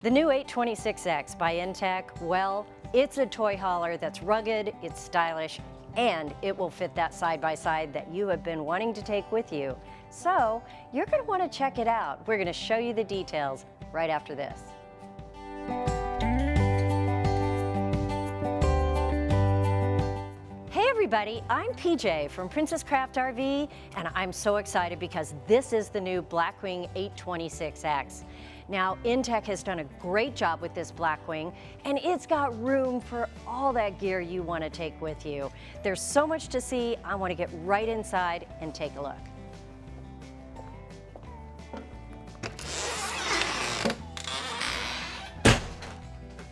The new 826X by inTech, well, it's a toy hauler that's rugged, it's stylish, and it will fit that side-by-side that you have been wanting to take with you. So you're going to want to check it out. We're going to show you the details right after this. Hey everybody, I'm PJ from Princess Craft RV, and I'm so excited because this is the new Blackwing 826X. Now, inTech has done a great job with this Blackwing, and it's got room for all that gear you want to take with you. There's so much to see, I want to get right inside and take a look.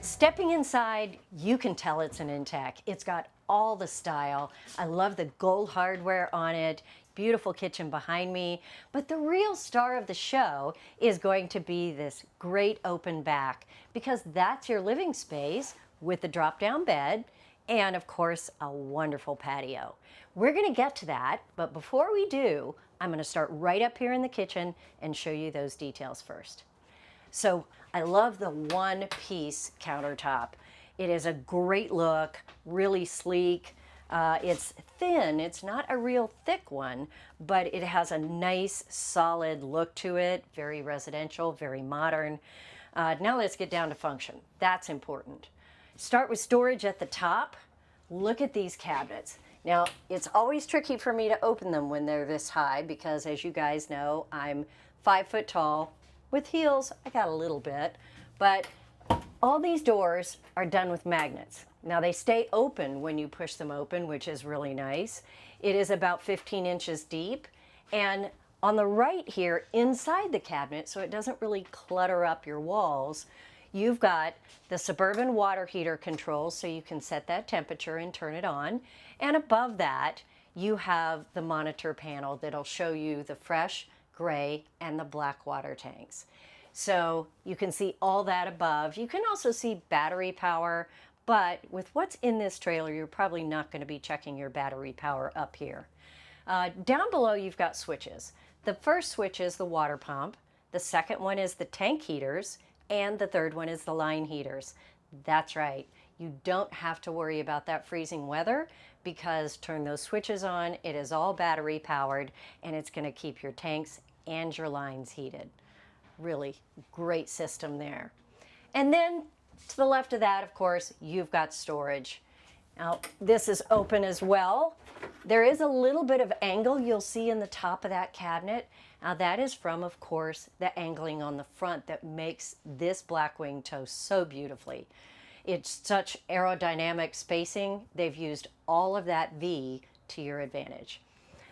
Stepping inside, you can tell it's an inTech. It's got all the style. I love the gold hardware on it. Beautiful kitchen behind me. But the real star of the show is going to be this great open back, because that's your living space with the drop-down bed and, of course, a wonderful patio. We're going to get to that, but before we do, I'm going to start right up here in the kitchen and show you those details first. So I love the one-piece countertop. It is a great look, really sleek. It's thin, it's not a real thick one, but it has a nice solid look to it, very residential, very modern. Now let's get down to function. That's important. Start with storage at the top. Look at these cabinets. Now, it's always tricky for me to open them when they're this high because, as you guys know, I'm 5 foot tall. With heels, I got a little bit, but all these doors are done with magnets. Now they stay open when you push them open, which is really nice. It is about 15 inches deep, and on the right here, inside the cabinet, so it doesn't really clutter up your walls, you've got the Suburban water heater controls, so you can set that temperature and turn it on. And above that, you have the monitor panel that'll show you the fresh, gray, and the black water tanks. So you can see all that above. You can also see battery power, but with what's in this trailer, you're probably not going to be checking your battery power up here. Down below, you've got switches. The first switch is the water pump. The second one is the tank heaters, and the third one is the line heaters. That's right. You don't have to worry about that freezing weather because turn those switches on, it is all battery powered, and it's going to keep your tanks and your lines heated. Really great system there. And then to the left of that, of course, you've got storage. Now, this is open as well. There is a little bit of angle you'll see in the top of that cabinet. Now, that is from, of course, the angling on the front that makes this Blackwing tow so beautifully. It's such aerodynamic spacing. They've used all of that V to your advantage.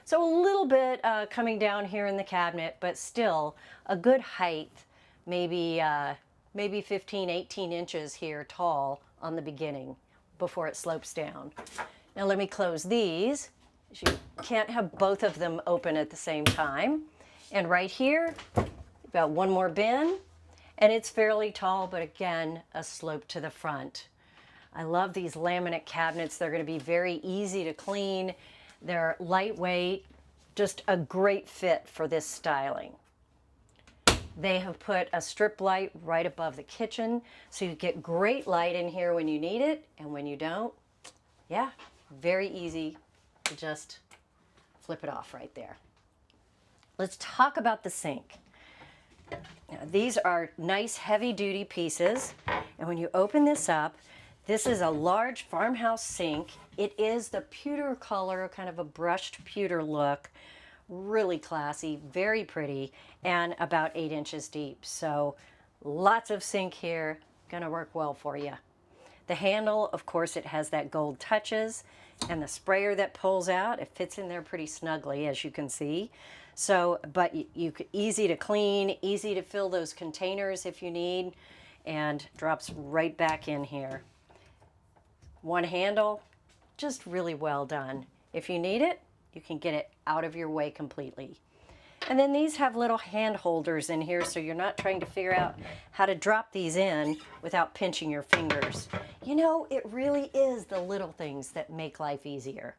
So a little bit coming down here in the cabinet, but still a good height, maybe 15, 18 inches here tall on the beginning before it slopes down. Now let me close these. You can't have both of them open at the same time. And right here, you've got one more bin, and it's fairly tall, but again, a slope to the front. I love these laminate cabinets. They're going to be very easy to clean. They're lightweight, just a great fit for this styling. They have put a strip light right above the kitchen, so you get great light in here when you need it, and when you don't, yeah, very easy to just flip it off right there. Let's talk about the sink. Now, these are nice heavy-duty pieces, and when you open this up, this is a large farmhouse sink. It is the pewter color, kind of a brushed pewter look. Really classy, very pretty, and about 8 inches deep. So lots of sink here, gonna work well for you. The handle, of course, it has that gold touches, and the sprayer that pulls out, it fits in there pretty snugly, as you can see. So, but easy to clean, easy to fill those containers if you need, and drops right back in here. One handle, just really well done. If you need it, you can get it out of your way completely. And then these have little hand holders in here, so you're not trying to figure out how to drop these in without pinching your fingers. You know, it really is the little things that make life easier.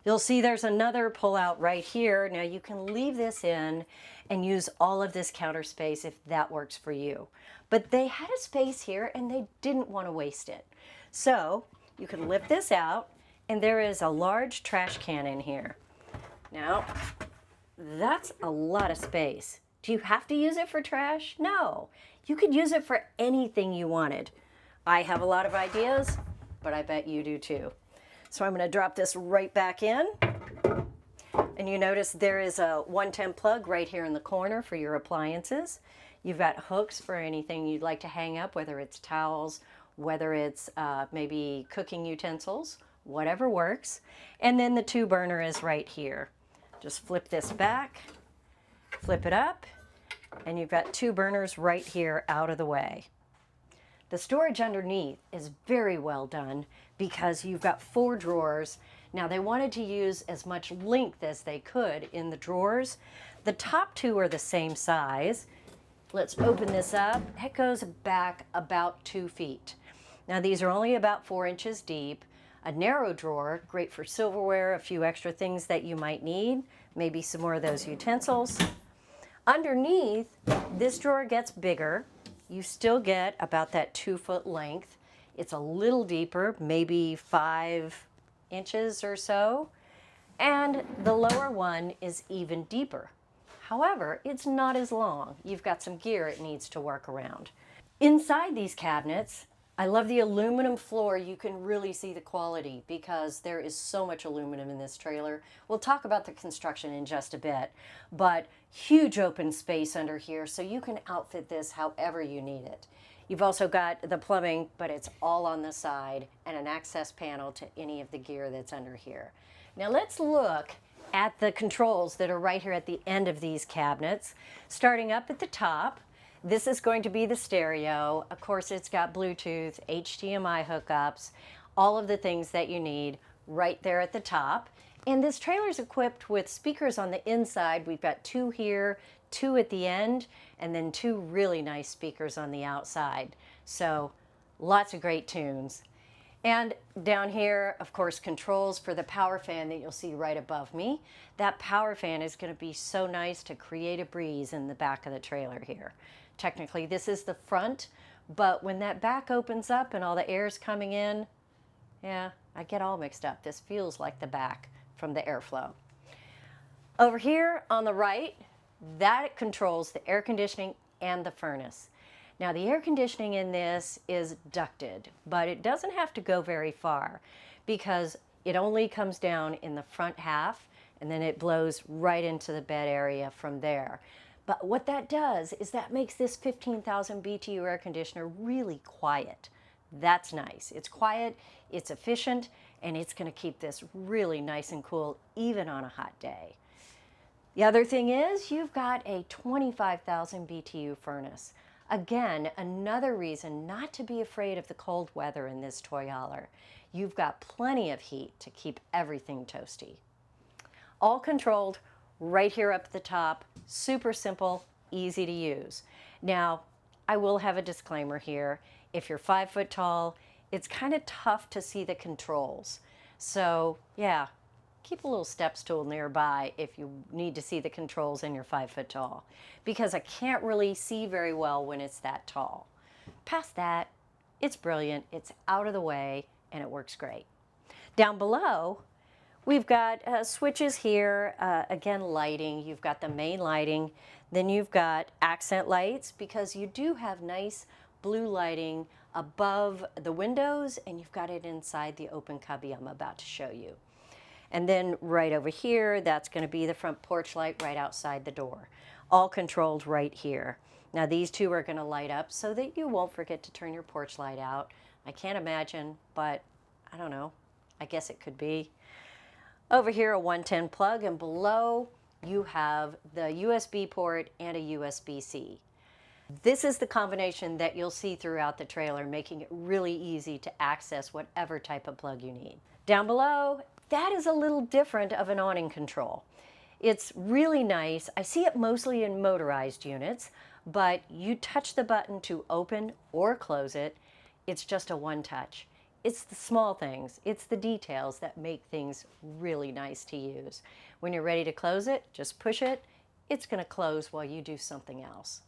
You'll see there's another pull-out right here. Now you can leave this in and use all of this counter space if that works for you. But they had a space here and they didn't want to waste it. So you can lift this out and there is a large trash can in here. Now, that's a lot of space. Do you have to use it for trash? No. You could use it for anything you wanted. I have a lot of ideas, but I bet you do too. So I'm going to drop this right back in. And you notice there is a 110 plug right here in the corner for your appliances. You've got hooks for anything you'd like to hang up, whether it's towels, whether it's maybe cooking utensils, whatever works. And then the 2 burner is right here. Just flip this back, flip it up, and you've got 2 burners right here out of the way. The storage underneath is very well done because you've got 4 drawers. Now they wanted to use as much length as they could in the drawers. The top 2 are the same size. Let's open this up. It goes back about 2 feet. Now these are only about 4 inches deep. A narrow drawer, great for silverware, a few extra things that you might need, maybe some more of those utensils. Underneath, this drawer gets bigger. You still get about that 2-foot length. It's a little deeper, maybe 5 inches or so. And the lower one is even deeper. However, it's not as long. You've got some gear it needs to work around. Inside these cabinets, I love the aluminum floor. You can really see the quality because there is so much aluminum in this trailer. We'll talk about the construction in just a bit, but huge open space under here so you can outfit this however you need it. You've also got the plumbing, but it's all on the side, and an access panel to any of the gear that's under here. Now let's look at the controls that are right here at the end of these cabinets. Starting up at the top, this is going to be the stereo. Of course, it's got Bluetooth, HDMI hookups, all of the things that you need right there at the top. And this trailer is equipped with speakers on the inside. We've got 2 here, 2 at the end, and then 2 really nice speakers on the outside. So lots of great tunes. And down here, of course, controls for the power fan that you'll see right above me. That power fan is going to be so nice to create a breeze in the back of the trailer here. Technically, this is the front, but when that back opens up and all the air is coming in, yeah, I get all mixed up. This feels like the back from the airflow. Over here on the right, that controls the air conditioning and the furnace. Now the air conditioning in this is ducted, but it doesn't have to go very far because it only comes down in the front half and then it blows right into the bed area from there. But what that does is that makes this 15,000 BTU air conditioner really quiet. That's nice. It's quiet, it's efficient, and it's going to keep this really nice and cool even on a hot day. The other thing is you've got a 25,000 BTU furnace. Again, another reason not to be afraid of the cold weather in this toy hauler. You've got plenty of heat to keep everything toasty. All controlled right here up at the top. Super simple, easy to use. Now, I will have a disclaimer here. If you're 5 foot tall, it's kind of tough to see the controls. So yeah, keep a little step stool nearby if you need to see the controls and you're 5 foot tall, because I can't really see very well when it's that tall. Past that, it's brilliant, it's out of the way, and it works great. Down below, we've got switches here, again lighting. You've got the main lighting, then you've got accent lights because you do have nice blue lighting above the windows, and you've got it inside the open cubby I'm about to show you. And then right over here, that's going to be the front porch light right outside the door. All controlled right here. Now these 2 are going to light up so that you won't forget to turn your porch light out. I can't imagine, but I don't know. I guess it could be. Over here, a 110 plug, and below you have the USB port and a USB-C. This is the combination that you'll see throughout the trailer, making it really easy to access whatever type of plug you need. Down below, that is a little different of an awning control. It's really nice. I see it mostly in motorized units, but you touch the button to open or close it. It's just a one touch. It's the small things, it's the details that make things really nice to use. When you're ready to close it, just push it. It's going to close while you do something else.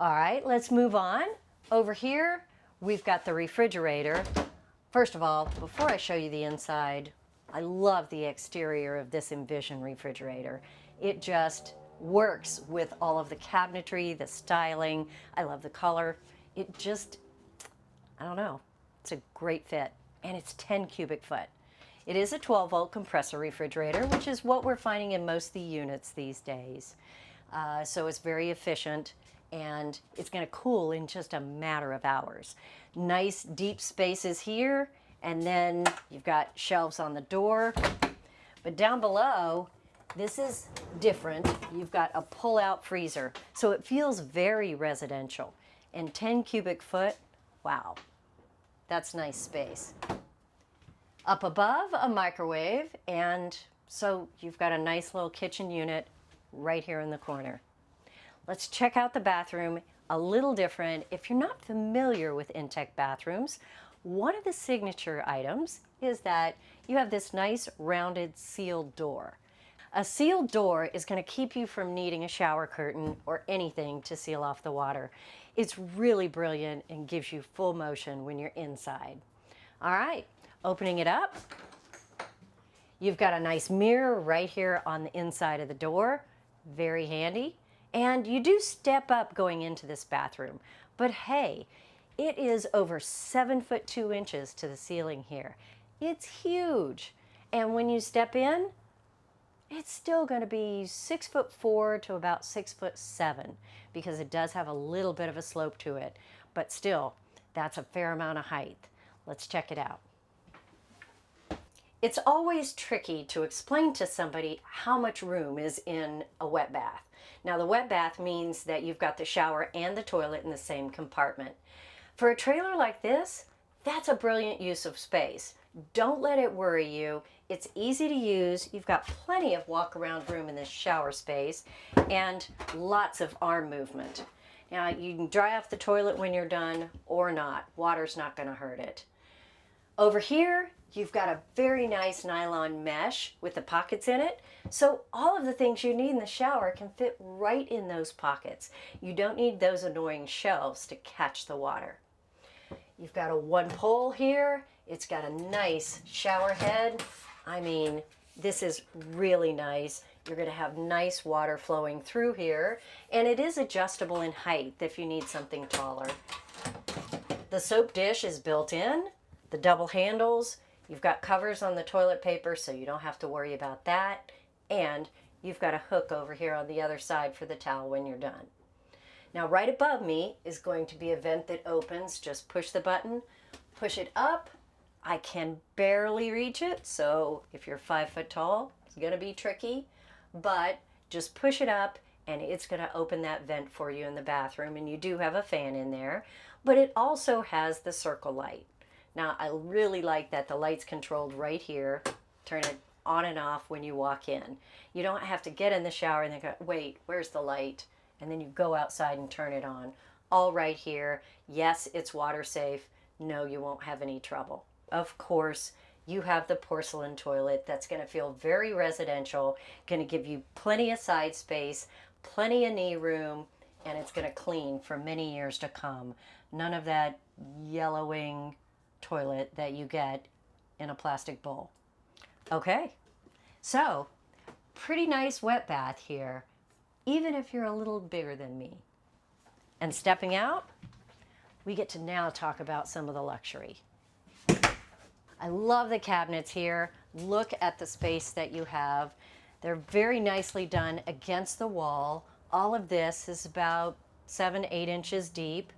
All right, let's move on. Over here, we've got the refrigerator. First of all, before I show you the inside, I love the exterior of this Envision refrigerator. It just works with all of the cabinetry, the styling. I love the color. It just, I don't know, it's a great fit. And it's 10 cubic foot. It is a 12-volt compressor refrigerator, which is what we're finding in most of the units these days. So it's very efficient, and it's going to cool in just a matter of hours. Nice deep spaces here, and then you've got shelves on the door. But down below, this is different. You've got a pull-out freezer, so it feels very residential. And 10 cubic foot, wow, that's nice space. Up above, a microwave, and so you've got a nice little kitchen unit right here in the corner. Let's check out the bathroom. A little different. If you're not familiar with inTech bathrooms, one of the signature items is that you have this nice rounded sealed door. A sealed door is going to keep you from needing a shower curtain or anything to seal off the water. It's really brilliant and gives you full motion when you're inside. All right, opening it up, you've got a nice mirror right here on the inside of the door. Very handy. And you do step up going into this bathroom, but hey, it is over 7'2" to the ceiling here. It's huge. And when you step in, it's still going to be 6'4" to about 6'7", because it does have a little bit of a slope to it, but still, that's a fair amount of height. Let's check it out. It's always tricky to explain to somebody how much room is in a wet bath. Now, the wet bath means that you've got the shower and the toilet in the same compartment. For a trailer like this, that's a brilliant use of space. Don't let it worry you. It's easy to use. You've got plenty of walk-around room in this shower space and lots of arm movement. Now, you can dry off the toilet when you're done or not. Water's not going to hurt it. Over here, you've got a very nice nylon mesh with the pockets in it. So all of the things you need in the shower can fit right in those pockets. You don't need those annoying shelves to catch the water. You've got a one pole here. It's got a nice shower head. I mean, this is really nice. You're going to have nice water flowing through here. And it is adjustable in height if you need something taller. The soap dish is built in. The double handles. You've got covers on the toilet paper, so you don't have to worry about that. And you've got a hook over here on the other side for the towel when you're done. Now, right above me is going to be a vent that opens. Just push the button, push it up. I can barely reach it, so if you're 5 foot tall, it's going to be tricky. But just push it up, and it's going to open that vent for you in the bathroom. And you do have a fan in there, but it also has the circle light. Now, I really like that the light's controlled right here. Turn it on and off when you walk in. You don't have to get in the shower and then go, wait, where's the light? And then you go outside and turn it on. All right here. Yes, it's water safe. No, you won't have any trouble. Of course, you have the porcelain toilet that's going to feel very residential, going to give you plenty of side space, plenty of knee room, and it's going to clean for many years to come. None of that yellowing toilet that you get in a plastic bowl. Okay, so pretty nice wet bath here, even if you're a little bigger than me. And stepping out, we get to now talk about some of the luxury. I love the cabinets here. Look at the space that you have. They're very nicely done against the wall. All of this is about 7-8 inches deep.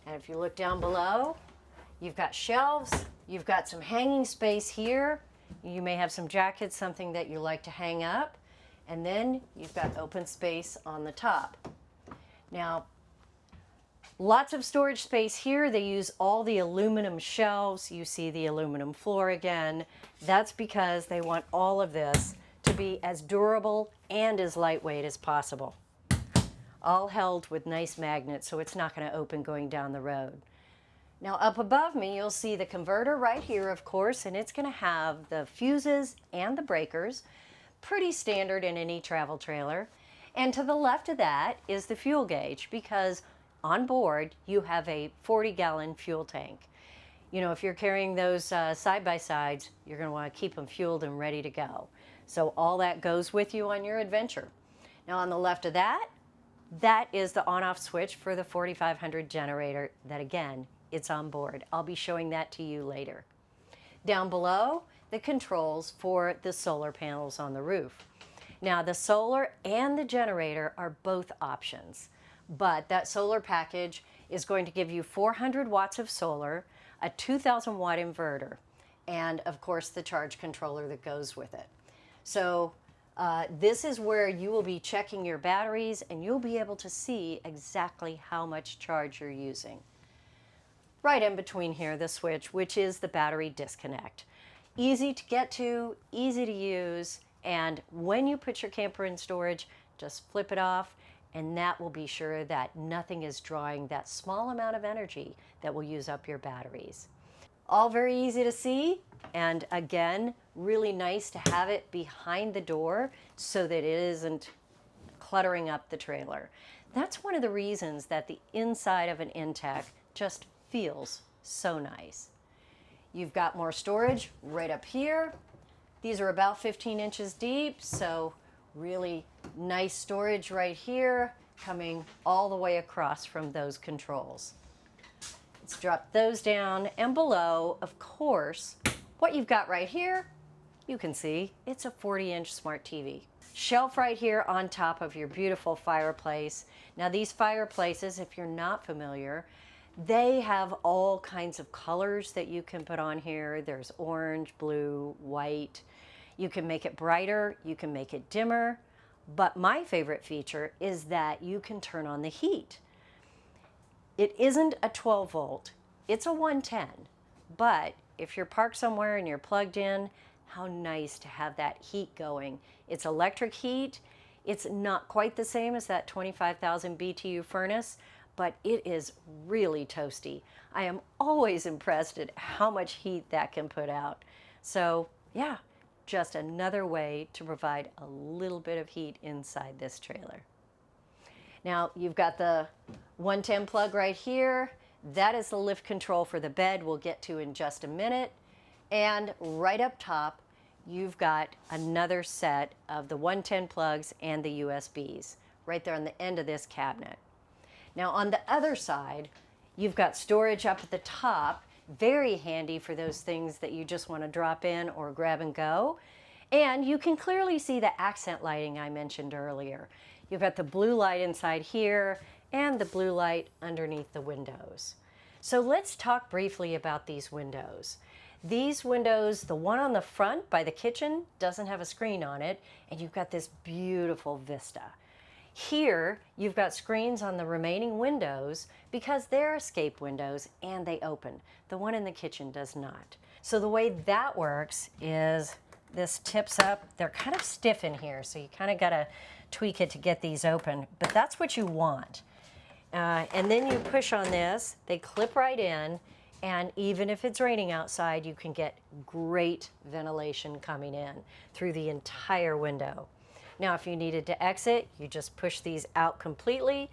And if you look down below, you've got shelves, you've got some hanging space here. You may have some jackets, something that you like to hang up. And then you've got open space on the top. Now, lots of storage space here. They use all the aluminum shelves. You see the aluminum floor again. That's because they want all of this to be as durable and as lightweight as possible. All held with nice magnets, so it's not going to open going down the road. Now up above me, you'll see the converter right here, of course, and it's going to have the fuses and the breakers, pretty standard in any travel trailer. And to the left of that is the fuel gauge, because on board you have a 40-gallon fuel tank. You know, if you're carrying those side-by-sides, you're going to want to keep them fueled and ready to go. So all that goes with you on your adventure. Now on the left of that, that is the on-off switch for the 4500 generator that, again, it's on board. I'll be showing that to you later. Down below, the controls for the solar panels on the roof. Now the solar and the generator are both options, but that solar package is going to give you 400 watts of solar, a 2000 watt inverter, and of course the charge controller that goes with it. So this is where you will be checking your batteries, and you'll be able to see exactly how much charge you're using. Right in between here, the switch, which is the battery disconnect. Easy to get to, easy to use, and when you put your camper in storage, just flip it off, and that will be sure that nothing is drawing that small amount of energy that will use up your batteries. All very easy to see, and again, really nice to have it behind the door so that it isn't cluttering up the trailer. That's one of the reasons that the inside of an inTech just feels so nice. You've got more storage right up here. These are about 15 inches deep, so really nice storage right here, coming all the way across from those controls. Let's drop those down, and below, of course, what you've got right here, you can see it's a 40-inch smart TV. Shelf right here on top of your beautiful fireplace. Now these fireplaces, if you're not familiar, they have all kinds of colors that you can put on here. There's orange, blue, white. You can make it brighter, you can make it dimmer, but my favorite feature is that you can turn on the heat. It isn't a 12 volt, it's a 110, but if you're parked somewhere and you're plugged in, how nice to have that heat going. It's electric heat. It's not quite the same as that 25,000 BTU furnace, but it is really toasty. I am always impressed at how much heat that can put out. So yeah, just another way to provide a little bit of heat inside this trailer. Now you've got the 110 plug right here. That is the lift control for the bed we'll get to in just a minute. And right up top, you've got another set of the 110 plugs and the USBs right there on the end of this cabinet. Now on the other side, you've got storage up at the top, very handy for those things that you just want to drop in or grab and go. And you can clearly see the accent lighting I mentioned earlier. You've got the blue light inside here and the blue light underneath the windows. So let's talk briefly about these windows. These windows, the one on the front by the kitchen doesn't have a screen on it, and you've got this beautiful vista. Here, you've got screens on the remaining windows because they're escape windows and they open. The one in the kitchen does not. So the way that works is this tips up. They're kind of stiff in here, so you kind of got to tweak it to get these open, but that's what you want. And then you push on this, they clip right in, and even if it's raining outside, you can get great ventilation coming in through the entire window. Now, if you needed to exit, you just push these out completely,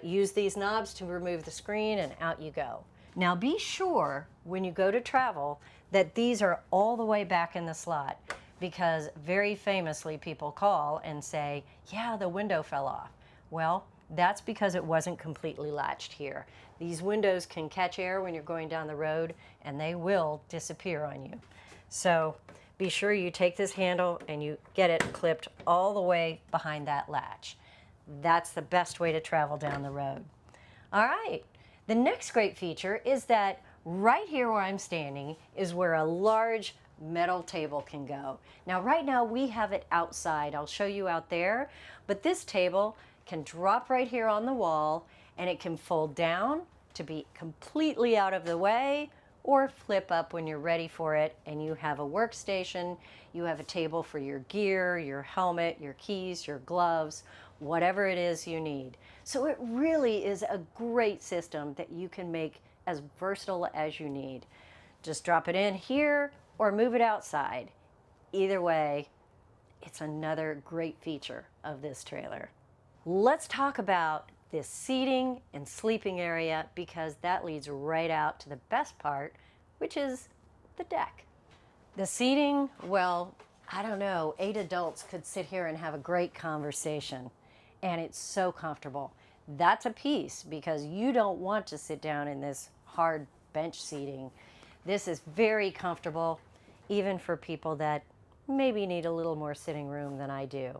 use these knobs to remove the screen, and out you go. Now, be sure when you go to travel that these are all the way back in the slot, because very famously people call and say, yeah, the window fell off. Well, that's because it wasn't completely latched here. These windows can catch air when you're going down the road, and they will disappear on you. So be sure you take this handle and you get it clipped all the way behind that latch. That's the best way to travel down the road. All right, the next great feature is that right here where I'm standing is where a large metal table can go. Now right now we have it outside. I'll show you out there, but this table can drop right here on the wall, and it can fold down to be completely out of the way, or flip up when you're ready for it and you have a workstation, you have a table for your gear, your helmet, your keys, your gloves, whatever it is you need. So it really is a great system that you can make as versatile as you need. Just drop it in here or move it outside. Either way, it's another great feature of this trailer. Let's talk about this seating and sleeping area, because that leads right out to the best part, which is the deck. The seating, well, I don't know, 8 adults could sit here and have a great conversation, and it's so comfortable. That's a piece, because you don't want to sit down in this hard bench seating. This is very comfortable, even for people that maybe need a little more sitting room than I do.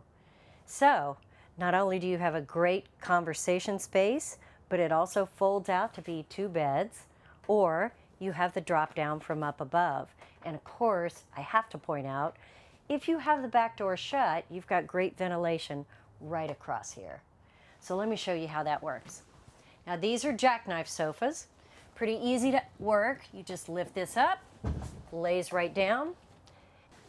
So, not only do you have a great conversation space, but it also folds out to be 2 beds, or you have the drop down from up above. And of course, I have to point out, if you have the back door shut, you've got great ventilation right across here. So let me show you how that works. Now these are jackknife sofas. Pretty easy to work. You just lift this up, lays right down.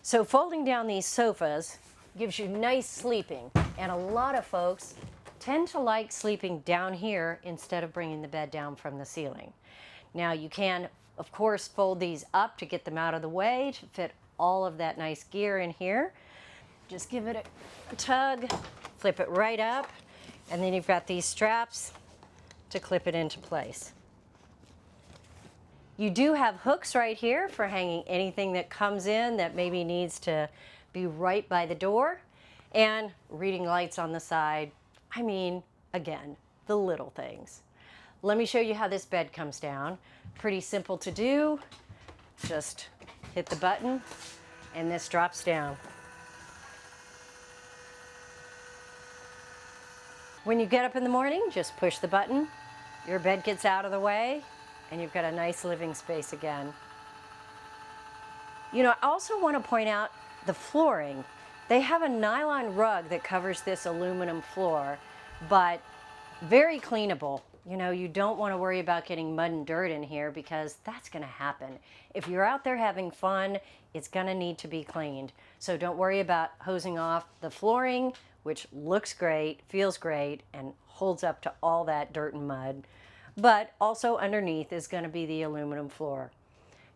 So folding down these sofas gives you nice sleeping, and a lot of folks tend to like sleeping down here instead of bringing the bed down from the ceiling. Now you can, of course, fold these up to get them out of the way to fit all of that nice gear in here. Just give it a tug, flip it right up, and then you've got these straps to clip it into place. You do have hooks right here for hanging anything that comes in that maybe needs to be right by the door, and reading lights on the side. I mean, again, the little things. Let me show you how this bed comes down. Pretty simple to do. Just hit the button and this drops down. When you get up in the morning, just push the button, your bed gets out of the way, and you've got a nice living space again. You know, I also want to point out the flooring. They have a nylon rug that covers this aluminum floor, but very cleanable. You know, you don't want to worry about getting mud and dirt in here, because that's going to happen. If you're out there having fun, it's going to need to be cleaned. So don't worry about hosing off the flooring, which looks great, feels great, and holds up to all that dirt and mud. But also underneath is going to be the aluminum floor,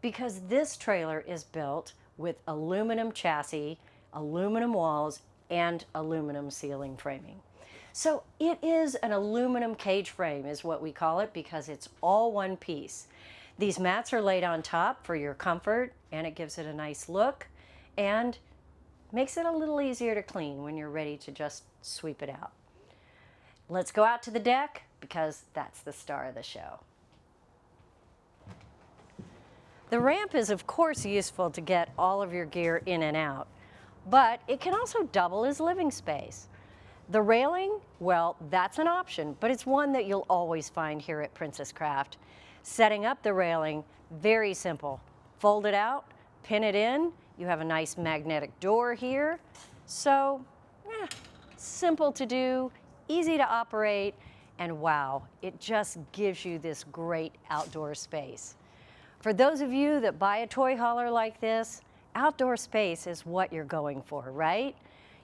because this trailer is built with aluminum chassis, aluminum walls, and aluminum ceiling framing. So it is an aluminum cage frame is what we call it, because it's all one piece. These mats are laid on top for your comfort, and it gives it a nice look and makes it a little easier to clean when you're ready to just sweep it out. Let's go out to the deck, because that's the star of the show. The ramp is of course useful to get all of your gear in and out, but it can also double as living space. The railing, well, that's an option, but it's one that you'll always find here at Princess Craft. Setting up the railing, very simple. Fold it out, pin it in, you have a nice magnetic door here. So, simple to do, easy to operate, and wow, it just gives you this great outdoor space. For those of you that buy a toy hauler like this, outdoor space is what you're going for, right?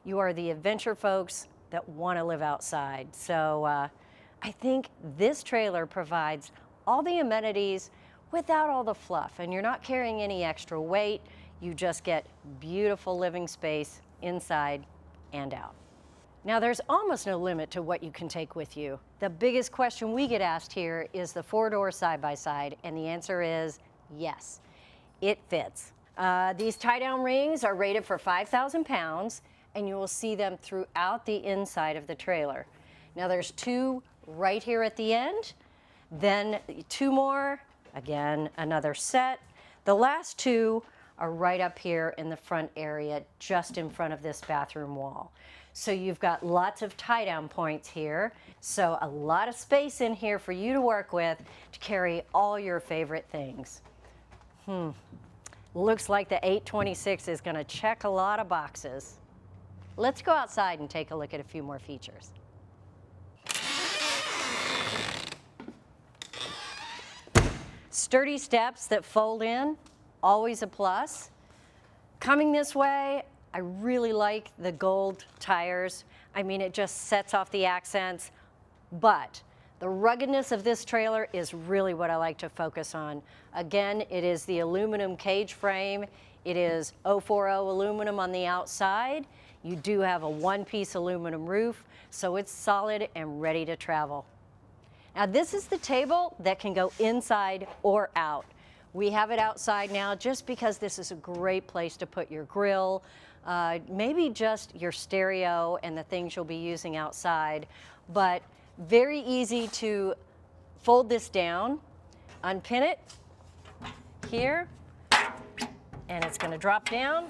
You are the adventure folks that want to live outside. So I think this trailer provides all the amenities without all the fluff, and you're not carrying any extra weight. You just get beautiful living space inside and out. Now there's almost no limit to what you can take with you. The biggest question we get asked here is the 4-door side-by-side, and the answer is yes, it fits. These tie-down rings are rated for 5,000 pounds, and you will see them throughout the inside of the trailer. Now there's 2 right here at the end, then 2 more, again, another set. The last 2 are right up here in the front area, just in front of this bathroom wall. So you've got lots of tie-down points here, so a lot of space in here for you to work with to carry all your favorite things. Looks like the 826 is going to check a lot of boxes. Let's go outside and take a look at a few more features. Sturdy steps that fold in, always a plus. Coming this way, I really like the gold tires. I mean, it just sets off the accents, but The ruggedness of this trailer is really what I like to focus on. Again, it is the aluminum cage frame. It is 040 aluminum on the outside. You do have a one-piece aluminum roof, so it's solid and ready to travel. Now this is the table that can go inside or out. We have it outside now just because this is a great place to put your grill, maybe just your stereo and the things you'll be using outside, but very easy to fold this down, unpin it here, and it's going to drop down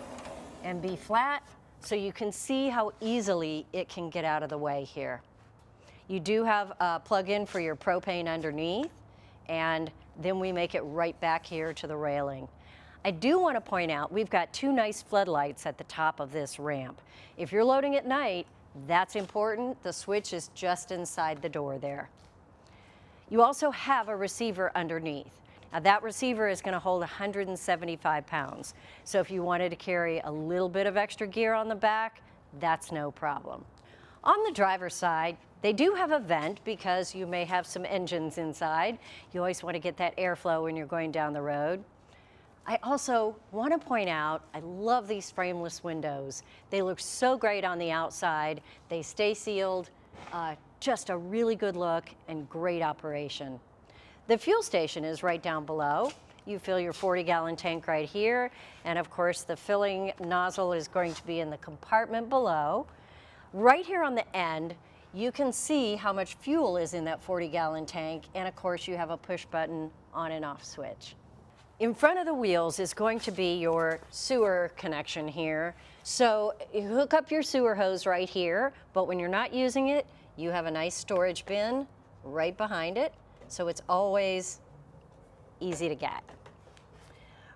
and be flat, so you can see how easily it can get out of the way here. You do have a plug-in for your propane underneath, and then we make it right back here to the railing. I do want to point out we've got two nice floodlights at the top of this ramp. If you're loading at night, that's important. The switch is just inside the door there. You also have a receiver underneath. Now that receiver is going to hold 175 pounds. So if you wanted to carry a little bit of extra gear on the back, that's no problem. On the driver's side, they do have a vent because you may have some engines inside. You always want to get that airflow when you're going down the road. I also want to point out, I love these frameless windows. They look so great on the outside. They stay sealed, just a really good look and great operation. The fuel station is right down below. You fill your 40-gallon tank right here, and of course the filling nozzle is going to be in the compartment below. Right here on the end, you can see how much fuel is in that 40-gallon tank, and of course you have a push button on and off switch. In front of the wheels is going to be your sewer connection here. So you hook up your sewer hose right here, but when you're not using it, you have a nice storage bin right behind it, so it's always easy to get.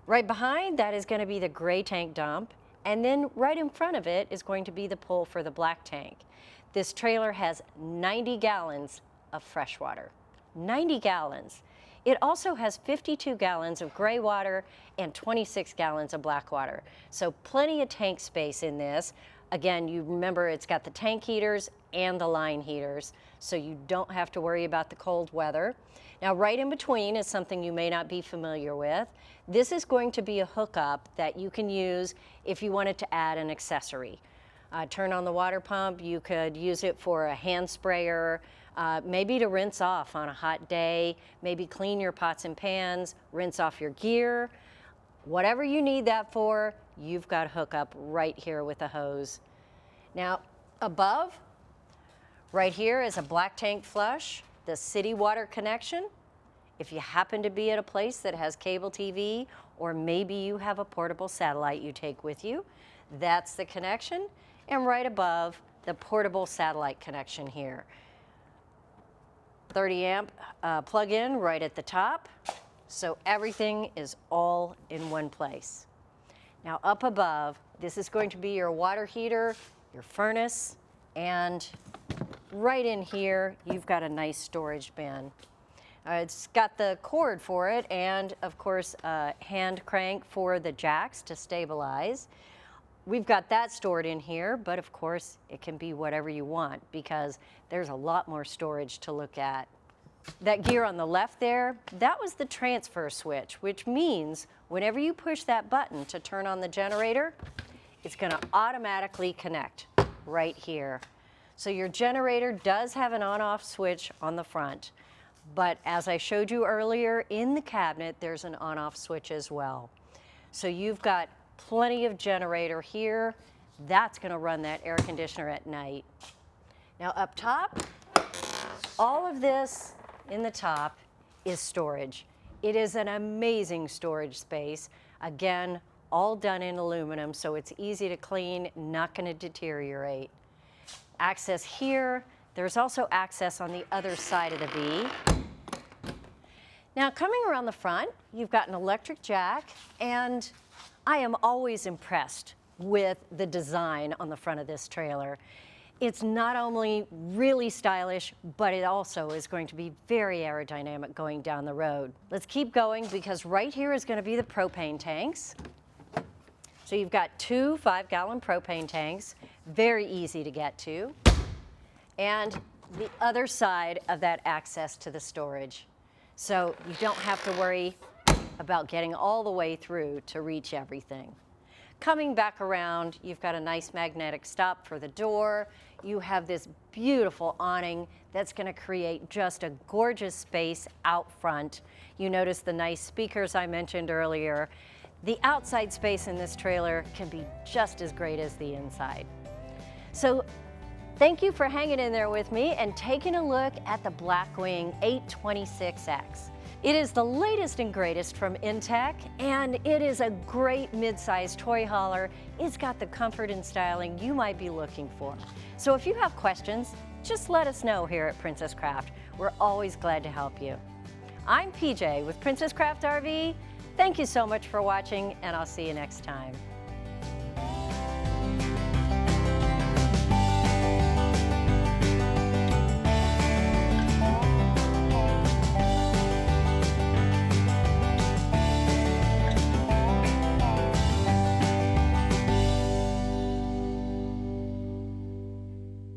Right behind that is going to be the gray tank dump, and then right in front of it is going to be the pull for the black tank. This trailer has 90 gallons of fresh water. 90 gallons. It also has 52 gallons of gray water and 26 gallons of black water. So plenty of tank space in this. Again, you remember it's got the tank heaters and the line heaters, so you don't have to worry about the cold weather. Now right in between is something you may not be familiar with. This is going to be a hookup that you can use if you wanted to add an accessory. Turn on the water pump, you could use it for a hand sprayer, maybe to rinse off on a hot day, maybe clean your pots and pans, rinse off your gear. Whatever you need that for, you've got a hookup right here with a hose. Now above, right here is a black tank flush, the city water connection. If you happen to be at a place that has cable TV, or maybe you have a portable satellite you take with you, that's the connection. And right above, the portable satellite connection here. 30 amp plug-in right at the top, so everything is all in one place. Now up above, this is going to be your water heater, your furnace, and right in here, you've got a nice storage bin. It's got the cord for it, and of course, a hand crank for the jacks to stabilize. We've got that stored in here, but of course, it can be whatever you want because there's a lot more storage to look at. That gear on the left there, that was the transfer switch, which means whenever you push that button to turn on the generator, it's going to automatically connect right here. So your generator does have an on-off switch on the front, but as I showed you earlier, in the cabinet, there's an on-off switch as well. So you've got plenty of generator here. That's going to run that air conditioner at night. Now up top, all of this in the top is storage. It is an amazing storage space. Again, all done in aluminum, so it's easy to clean, not going to deteriorate. Access here. There's also access on the other side of the V. Now coming around the front, you've got an electric jack, and I am always impressed with the design on the front of this trailer. It's not only really stylish, but it also is going to be very aerodynamic going down the road. Let's keep going because right here is going to be the propane tanks. So you've got two 5-gallon propane tanks, very easy to get to. And the other side of that access to the storage. So you don't have to worry about getting all the way through to reach everything. Coming back around, you've got a nice magnetic stop for the door. You have this beautiful awning that's going to create just a gorgeous space out front. You notice the nice speakers I mentioned earlier. The outside space in this trailer can be just as great as the inside. So thank you for hanging in there with me and taking a look at the Blackwing 826X. It is the latest and greatest from inTech, and it is a great mid-sized toy hauler. It's got the comfort and styling you might be looking for. So if you have questions, just let us know here at Princess Craft. We're always glad to help you. I'm PJ with Princess Craft RV. Thank you so much for watching, and I'll see you next time.